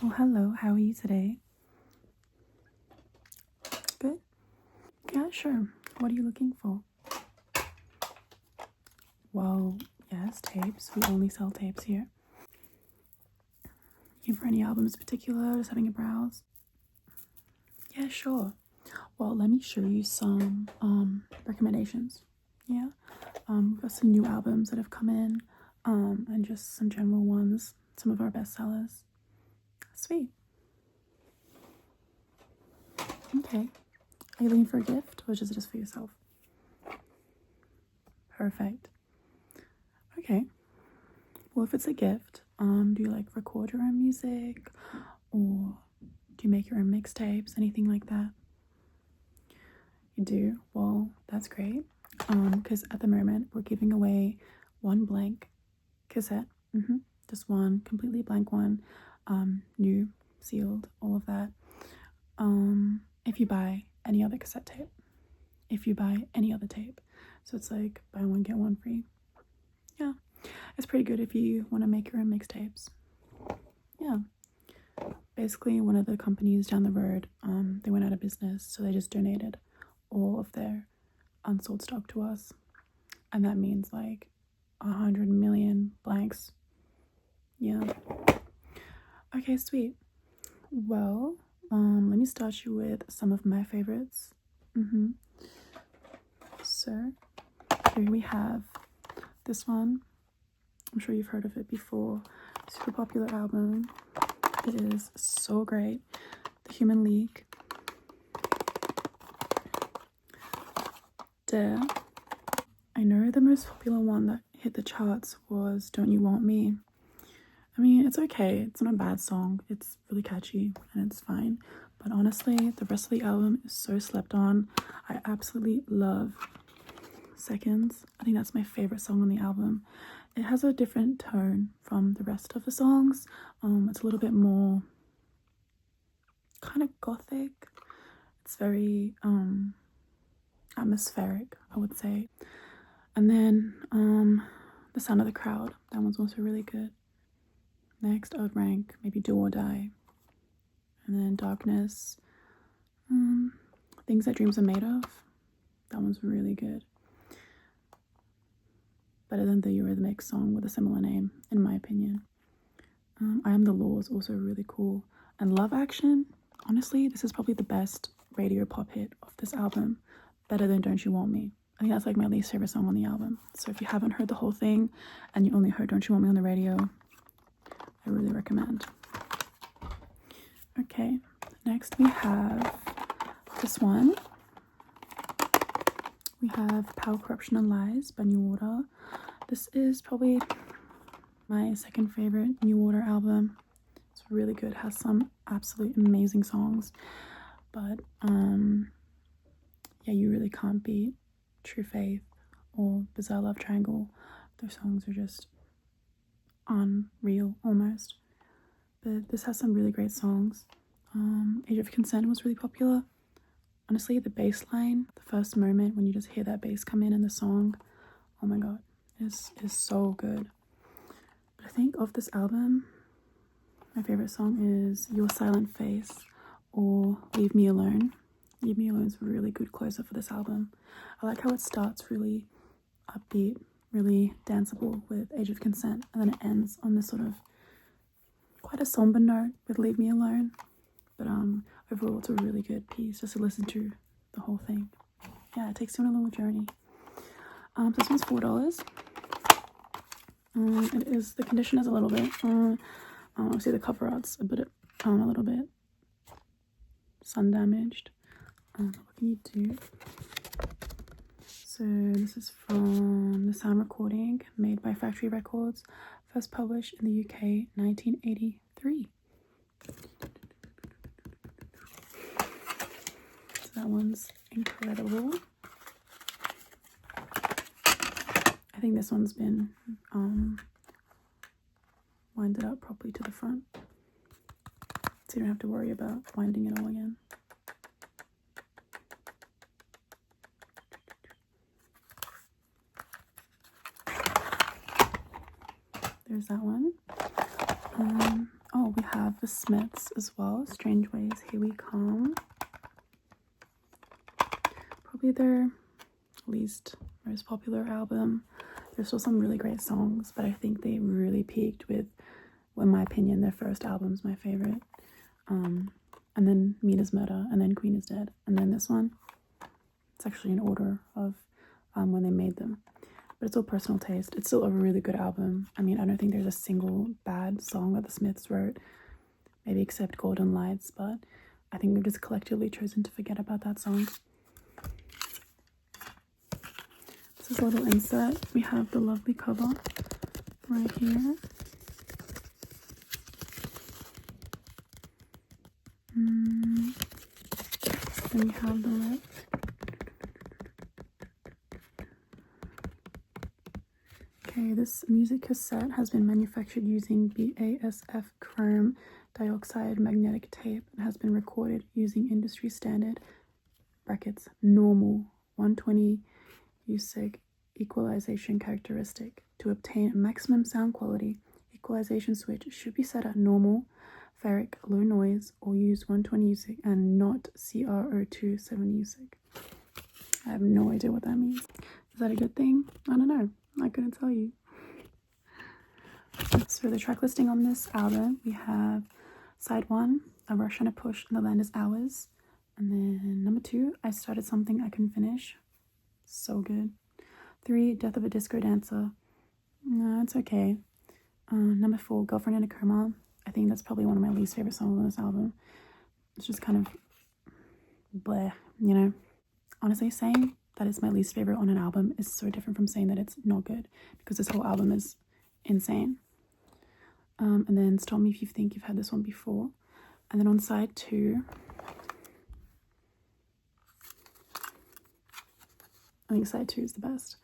Well, hello, how are you today? Good? Yeah, sure. What are you looking for? Well, yes, tapes. We only sell tapes here. Looking for any albums in particular? Just having a browse? Yeah, sure. Well, let me show you some recommendations. Yeah. We've got some new albums that have come in, and just some general ones, some of our best sellers. Sweet. Okay. Are you looking for a gift or just for yourself? Perfect. Okay. Well, if it's a gift, do you like record your own music, or do you make your own mixtapes, anything like that? You do? Well, that's great. Because at the moment we're giving away one blank cassette. Just one completely blank one, new, sealed, all of that. If you buy any other cassette tape, if you buy any other tape, so it's like buy one get one free. Yeah, it's pretty good if you want to make your own mixtapes. Yeah, basically one of the companies down the road, they went out of business, so they just donated all of their unsold stock to us, and that means like 100 million blanks. Yeah. Okay, sweet. Well, let me start you with some of my favorites. So here we have this one. I'm sure you've heard of it before. Super popular album. It is so great. The Human League. Dare. I know the most popular one that hit the charts was Don't You Want Me. I mean, it's okay. It's not a bad song. It's really catchy and it's fine. But honestly, the rest of the album is so slept on. I absolutely love Seconds. I think that's my favorite song on the album. It has a different tone from the rest of the songs. It's a little bit more kind of gothic. It's very atmospheric, I would say. And then The Sound of the Crowd. That one's also really good. Next, I would rank maybe Do or Die. And then Darkness. Things That Dreams Are Made Of. That one's really good. Better than the Eurythmics song with a similar name, in my opinion. I Am the Law is also really cool. And Love Action, honestly, this is probably the best radio pop hit of this album. Better than Don't You Want Me. I think that's like my least favorite song on the album. So if you haven't heard the whole thing and you only heard Don't You Want Me on the radio, I really recommend. Okay, next we have this one. We have Power, Corruption and Lies by New Order. This is probably my second favorite New Order album. It's really good, has some absolutely amazing songs. But yeah, you really can't beat True Faith or Bizarre Love Triangle. Their songs are just unreal almost. But this has some really great songs. Age of Consent was really popular. Honestly, the bass line, the first moment when you just hear that bass come in the song, oh my god, is so good. But I think of this album, my favorite song is Your Silent Face or Leave Me Alone. Leave Me Alone is a really good closer for this album. I like how it starts really upbeat, really danceable with Age of Consent, and then it ends on this sort of quite a somber note with Leave Me Alone. But overall, it's a really good piece just to listen to the whole thing. Yeah, it takes you on a little journey. So this one's $4. It is, the condition is a little bit, see the cover art's a little bit sun damaged. What can you do? So this is from the sound recording made by Factory Records, first published in the UK 1983. So that one's incredible. I think this one's been winded up properly to the front, so you don't have to worry about winding it all again. There's that one. Oh, we have the Smiths as well. Strange Ways, Here We Come. Probably their least most popular album. There's still some really great songs, but I think they really peaked with, well, in my opinion, their first album's my favorite. And then Mean is Murder, and then Queen is Dead, and then this one. It's actually in order of when they made them. But it's all personal taste. It's still a really good album. I mean, I don't think there's a single bad song that the Smiths wrote, maybe except Golden Lights, but I think we've just collectively chosen to forget about that song. This is a little insert. We have the lovely cover right here. Then we have the lip. Okay, this music cassette has been manufactured using BASF chrome dioxide magnetic tape and has been recorded using industry standard brackets normal 120 USIG equalization characteristic. To obtain maximum sound quality, equalization switch should be set at normal, ferric, low noise, or use 120 USIG and not CR027 USIG. I have no idea what that means. Is that a good thing? I don't know. I couldn't tell you. So the track listing on this album, we have side 1, A Rush and a Push and the Land is Ours. And then number 2, I Started Something I Couldn't Finish. So good. 3, Death of a Disco Dancer. No, it's okay. Number 4, Girlfriend in a Coma. I think that's probably one of my least favorite songs on this album. It's just kind of bleh, you know. Honestly, saying that it's my least favorite on an album is so different from saying that it's not good, because this whole album is insane. And then Stop Me If You Think You've Had This One Before. And then on side 2, I think side 2 is the best.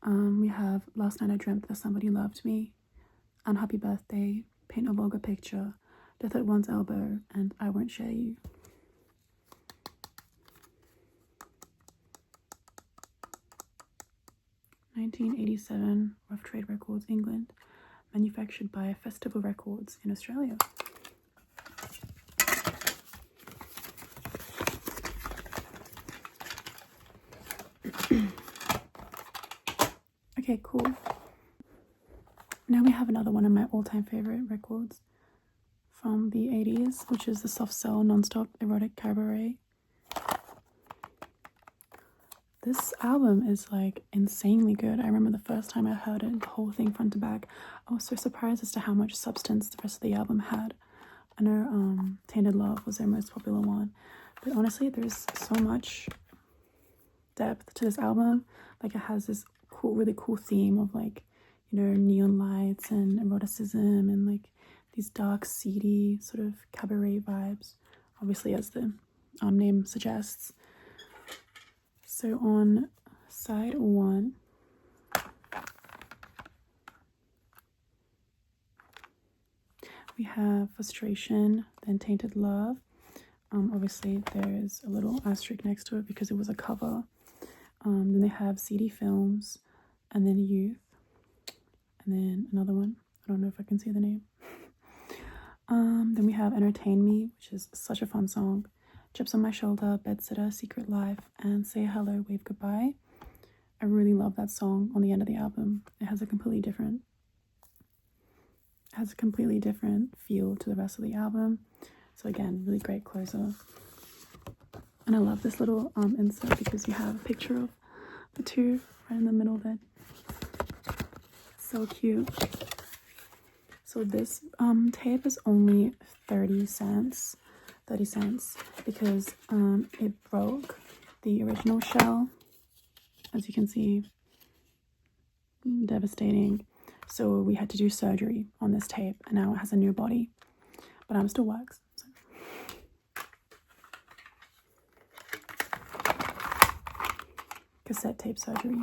We have Last Night I Dreamt That Somebody Loved Me, Unhappy Birthday, Paint a Vulgar Picture, Death at One's Elbow, and I Won't Share You. (1987) Rough Trade Records, England. Manufactured by Festival Records in Australia. Okay, cool. Now we have another one of my all-time favorite records from the 80s, which is the Soft Cell Non-Stop Erotic Cabaret. This album is like insanely good. I remember the first time I heard it, the whole thing front to back, I was so surprised as to how much substance the rest of the album had. I know Tainted Love was their most popular one, but honestly there's so much depth to this album. Like, it has this cool, really cool theme of, like, you know, neon lights and eroticism and like these dark, seedy sort of cabaret vibes, obviously, as the name suggests. So on side 1, we have Frustration, then Tainted Love. Obviously there's a little asterisk next to it because it was a cover. Then they have CD Films, and then Youth, and then another one. I don't know if I can see the name. Then we have Entertain Me, which is such a fun song. Chips on My Shoulder, Bedsitter, Secret Life, and Say Hello, Wave Goodbye. I really love that song on the end of the album. It has a completely different feel to the rest of the album. So again, really great closer. And I love this little insert because you have a picture of the two right in the middle there. So cute. So this tape is only 30 cents because it broke the original shell, as you can see. Devastating. So we had to do surgery on this tape, and now it has a new body, but it still works. So. Cassette tape surgery.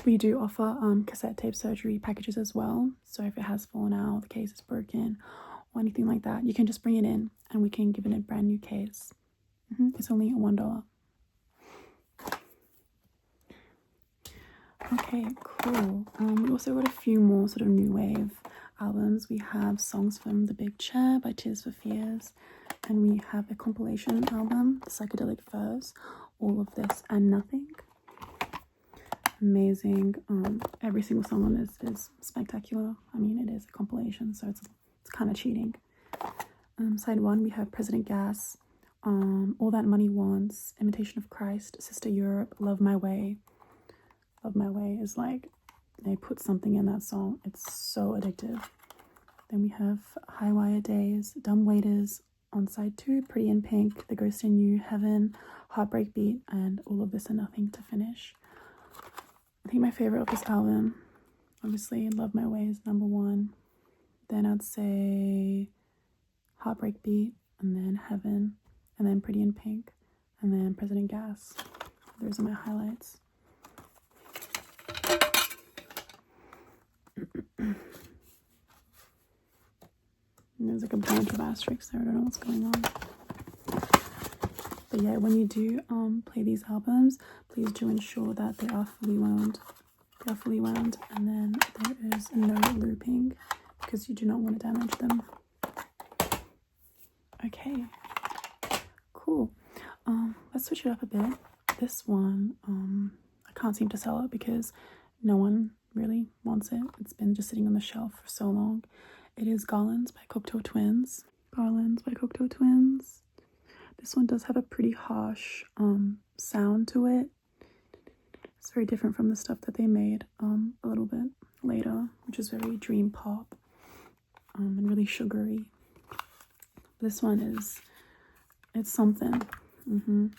We do offer cassette tape surgery packages as well. So if it has fallen out, the case is broken, or anything like that, you can just bring it in and we can give it a brand new case. It's only $1. Okay, cool. We also got a few more sort of new wave albums. We have Songs from the Big Chair by Tears for Fears, and we have a compilation album, Psychedelic Furs, All of This and Nothing. Amazing. Every single song on this is spectacular. I mean, it is a compilation, so it's kind of cheating. Side 1, we have President Gas, All That Money Wants, Imitation of Christ, Sister Europe, Love My Way. Love My Way is like, they put something in that song. It's so addictive. Then we have High Wire Days, Dumb Waiters on side 2, Pretty in Pink, The Ghost in You, Heaven, Heartbreak Beat, and All of This and Nothing to finish. I think my favorite of this album, obviously, Love My Way is number 1. Then I'd say Heartbreak Beat, and then Heaven, and then Pretty in Pink, and then President Gas. Those are my highlights. There's like a bunch of asterisks there. I don't know what's going on. But yeah, when you do play these albums, please do ensure that they are fully wound. And then there is no looping because you do not want to damage them. Okay, cool. Let's switch it up a bit. This one, I can't seem to sell it because no one really wants it. It's been just sitting on the shelf for so long. It is Garlands by Cocteau Twins. Garlands by Cocteau Twins. This one does have a pretty harsh sound to it. It's very different from the stuff that they made a little bit later, which is very dream pop and really sugary. This one is, it's something. The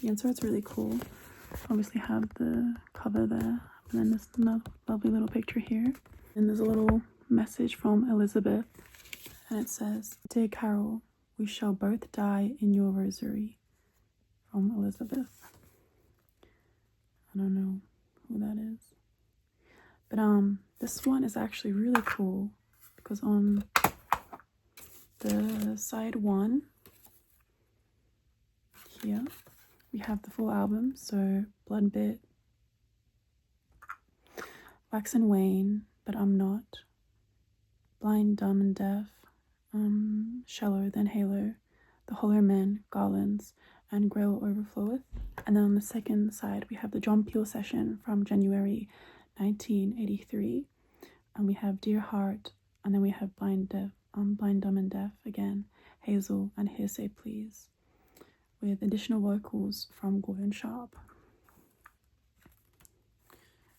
insert's really cool. Obviously have the cover there, and then there's another lovely little picture here. And there's a little message from Elizabeth, and it says, "Dear Carol, we shall both die in your rosary." From Elizabeth. I don't know who that is. But this one is actually really cool because on the side 1 here we have the full album. So Blood Bit, Wax and Wane, But I'm Not, Blind, Dumb and Deaf, Shallow, Then Halo, The Hollow Men, Garlands, and Grail Overfloweth. And then on the second side we have the John Peel session from January 1983, and we have Dear Heart, and then we have Blind, Dumb and Deaf again, Hazel, and Hearsay Please, with additional vocals from Gordon Sharp.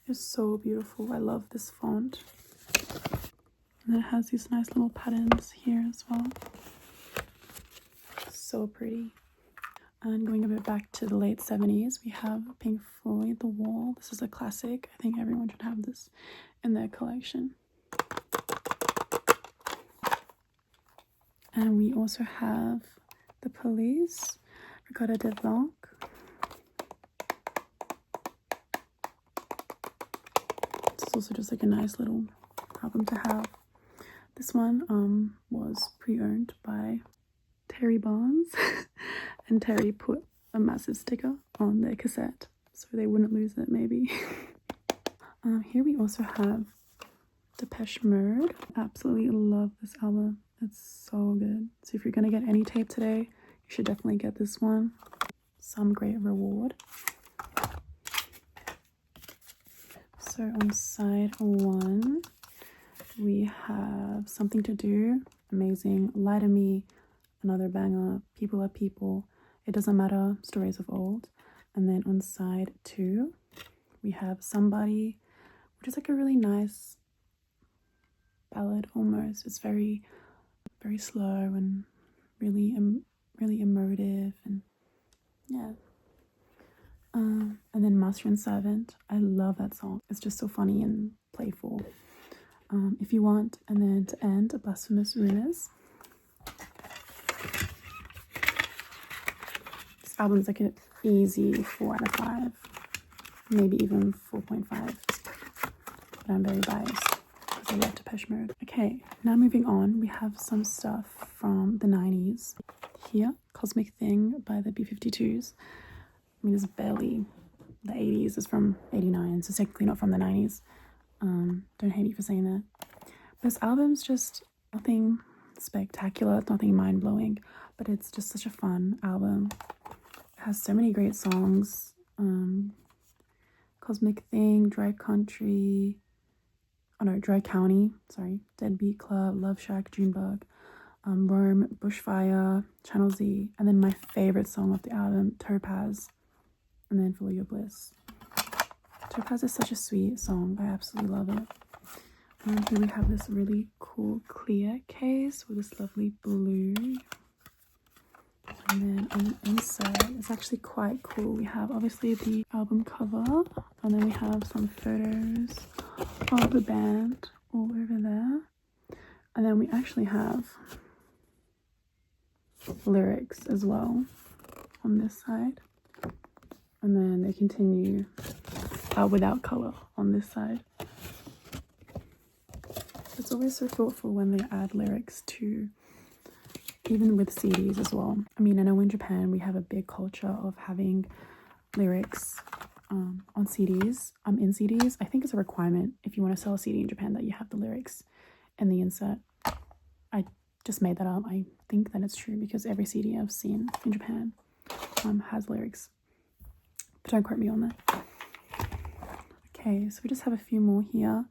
It's so beautiful. I love this font. And then it has these nice little patterns here as well. So pretty. And going a bit back to the late 70s, we have Pink Floyd, The Wall. This is a classic. I think everyone should have this in their collection. And we also have The Police, Regatta de Blanc. It's also just like a nice little album to have. This one was pre-owned by Terry Barnes, and Terry put a massive sticker on their cassette so they wouldn't lose it, maybe. Here we also have Depeche Mode. Absolutely love this album. It's so good. So if you're gonna get any tape today, you should definitely get this one. Some Great Reward. So on side 1 we have Something to Do, amazing. Lie to Me, another banger. People Are People, It Doesn't Matter, Stories of Old. And then on side 2 we have Somebody, which is like a really nice ballad almost. It's very slow and really emotive, and yeah. And then Master and Servant. I love that song. It's just so funny and playful. If You Want, and then to end, Blasphemous Rumors. This album's like an easy 4 out of 5, maybe even 4.5. But I'm very biased because I love Depeche Mode. Okay, now moving on, we have some stuff from the 90s. Here, Cosmic Thing by the B-52s. I mean, it's barely the 80s. It's from 89, so it's technically not from the 90s. Don't hate me for saying that. This album's just nothing spectacular, it's nothing mind-blowing, but it's just such a fun album. It has so many great songs. Cosmic Thing, Dry Country, oh no, Dry County, sorry, Deadbeat Club, Love Shack, Junebug, Rome, Bushfire, Channel Z, and then my favorite song of the album, Topaz, and then Follow Your Bliss. Topaz is such a sweet song, I absolutely love it. And here we have this really cool clear case with this lovely blue. And then on the inside, it's actually quite cool. We have obviously the album cover, and then we have some photos of the band all over there. And then we actually have lyrics as well on this side. And then they continue without color on this side. It's always so thoughtful when they add lyrics to, even with CDs as well. I mean, I know in Japan we have a big culture of having lyrics on CDs. In CDs, I think it's a requirement if you want to sell a CD in Japan that you have the lyrics in the insert. I just made that up. I think that it's true because every CD I've seen in Japan has lyrics. But don't quote me on that. Okay, so we just have a few more here.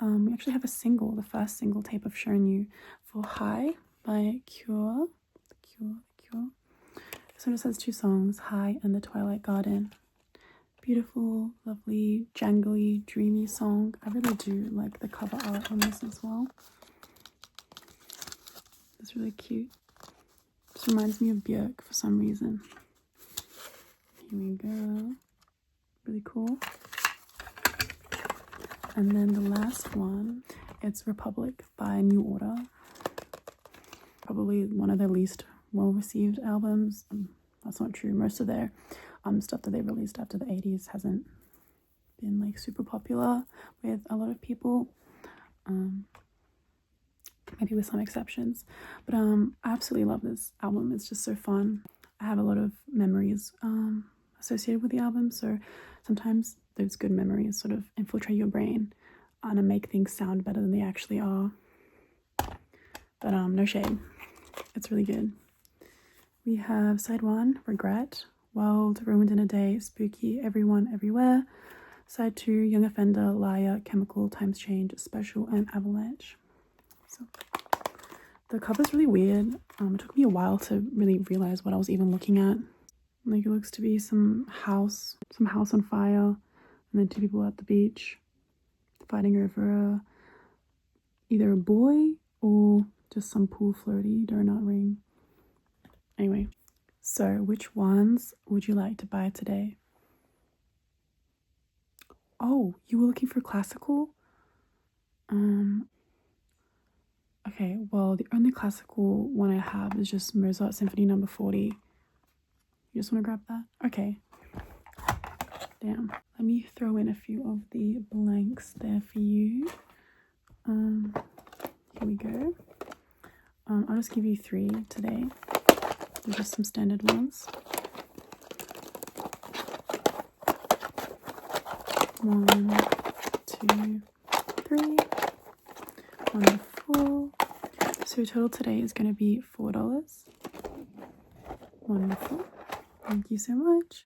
We actually have a single, the first single tape I've shown you, for High by Cure. Cure. So it just has 2 songs, High and The Twilight Garden. Beautiful, lovely, jangly, dreamy song. I really do like the cover art on this as well. It's really cute. Just reminds me of Björk for some reason. Here we go. Really cool. And then the last one, it's Republic by New Order. Probably one of their least well-received albums. That's not true. Most of their stuff that they released after the 80s hasn't been like super popular with a lot of people. Maybe with some exceptions. But I absolutely love this album. It's just so fun. I have a lot of memories associated with the album, so sometimes those good memories sort of infiltrate your brain and make things sound better than they actually are. But no shade, it's really good. We have side 1, Regret, World, Ruined in a Day, Spooky, Everyone, Everywhere. Side 2, Young Offender, Liar, Chemical, Times Change, Special, and Avalanche. So the cover's really weird. It took me a while to really realize what I was even looking at. Like, it looks to be some house on fire, and then 2 people at the beach fighting over either a boy or just some pool floaty donut ring. Anyway, so which ones would you like to buy today? Oh, you were looking for classical? Okay, well, the only classical one I have is just Mozart Symphony No. 40. You just want to grab that? Okay. Damn. Let me throw in a few of the blanks there for you. Here we go. I'll just give you 3 today. They're just some standard ones. 1, 2, 3. Wonderful. So total today is going to be $4. Wonderful. Thank you so much.